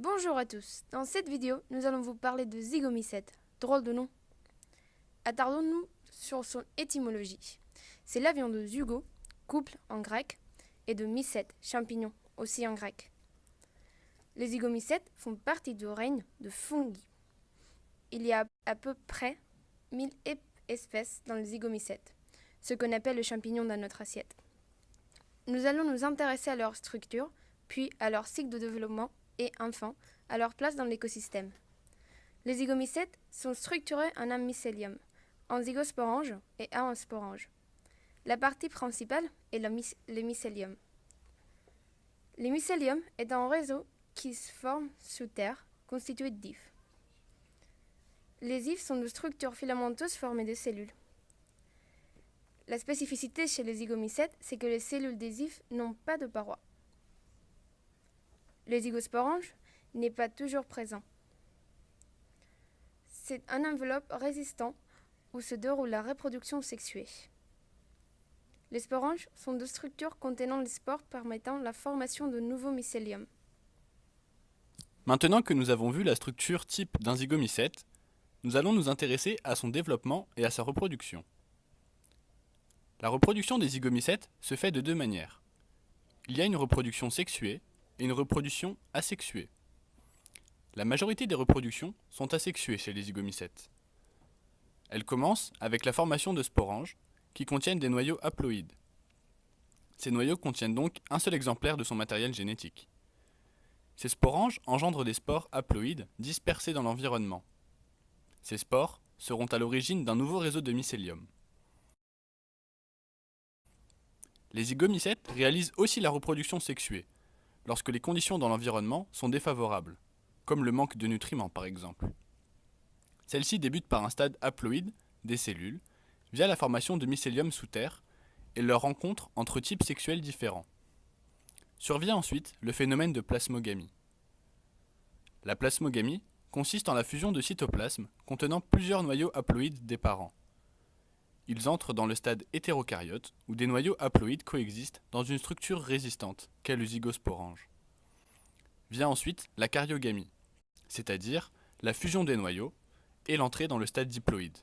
Bonjour à tous, dans cette vidéo, nous allons vous parler de zygomycète, drôle de nom. Attardons-nous sur son étymologie. C'est l'avion de zygo, couple en grec, et de mycète, champignon, aussi en grec. Les zygomycètes font partie du règne de fungi. Il y a à peu près 1000 espèces dans les zygomycètes, ce qu'on appelle le champignon dans notre assiette. Nous allons nous intéresser à leur structure, puis à leur cycle de développement et enfin à leur place dans l'écosystème. Les zygomycètes sont structurés en un mycélium, en zygosporange et en sporange. La partie principale est le mycélium. Le mycélium est un réseau qui se forme sous terre, constitué d'hyphes. Les hyphes sont de structures filamenteuses formées de cellules. La spécificité chez les zygomycètes, c'est que les cellules des hyphes n'ont pas de parois. Le zygosporange n'est pas toujours présent. C'est un enveloppe résistant où se déroule la reproduction sexuée. Les sporanges sont de structures contenant les spores permettant la formation de nouveaux mycéliums. Maintenant que nous avons vu la structure type d'un zygomycète, nous allons nous intéresser à son développement et à sa reproduction. La reproduction des zygomycètes se fait de deux manières. Il y a une reproduction sexuée et une reproduction asexuée. La majorité des reproductions sont asexuées chez les zygomycètes. Elles commencent avec la formation de sporanges qui contiennent des noyaux haploïdes. Ces noyaux contiennent donc un seul exemplaire de son matériel génétique. Ces sporanges engendrent des spores haploïdes dispersés dans l'environnement. Ces spores seront à l'origine d'un nouveau réseau de mycélium. Les zygomycètes réalisent aussi la reproduction sexuée, lorsque les conditions dans l'environnement sont défavorables, comme le manque de nutriments par exemple. Celle-ci débute par un stade haploïde des cellules, via la formation de mycélium sous terre et leur rencontre entre types sexuels différents. Survient ensuite le phénomène de plasmogamie. La plasmogamie consiste en la fusion de cytoplasmes contenant plusieurs noyaux haploïdes des parents. Ils entrent dans le stade hétérocaryote où des noyaux haploïdes coexistent dans une structure résistante qu'est le zygosporange. Vient ensuite la karyogamie, c'est-à-dire la fusion des noyaux et l'entrée dans le stade diploïde,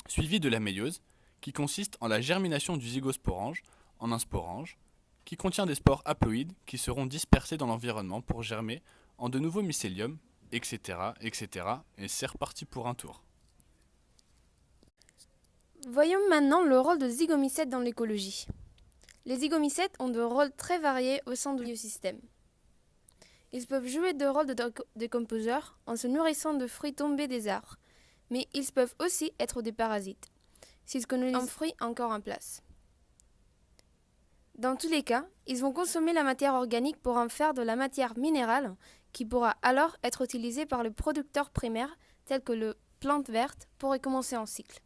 suivie de la méiose qui consiste en la germination du zygosporange en un sporange qui contient des spores haploïdes qui seront dispersés dans l'environnement pour germer en de nouveaux mycéliums, etc., etc. et c'est reparti pour un tour. Voyons maintenant le rôle de zygomycètes dans l'écologie. Les zygomycètes ont des rôles très variés au sein du biosystème. Ils peuvent jouer des rôles de décomposeurs en se nourrissant de fruits tombés des arbres, mais ils peuvent aussi être des parasites, s'ils colonisent un fruit encore en place. Dans tous les cas, ils vont consommer la matière organique pour en faire de la matière minérale qui pourra alors être utilisée par le producteur primaire tel que le plante verte pour recommencer un cycle.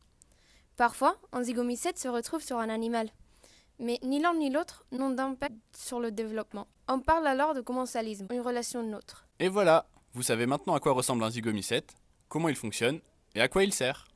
Parfois, un zygomycète se retrouve sur un animal, mais ni l'un ni l'autre n'ont d'impact sur le développement. On parle alors de commensalisme, une relation neutre. Et voilà, vous savez maintenant à quoi ressemble un zygomycète, comment il fonctionne et à quoi il sert.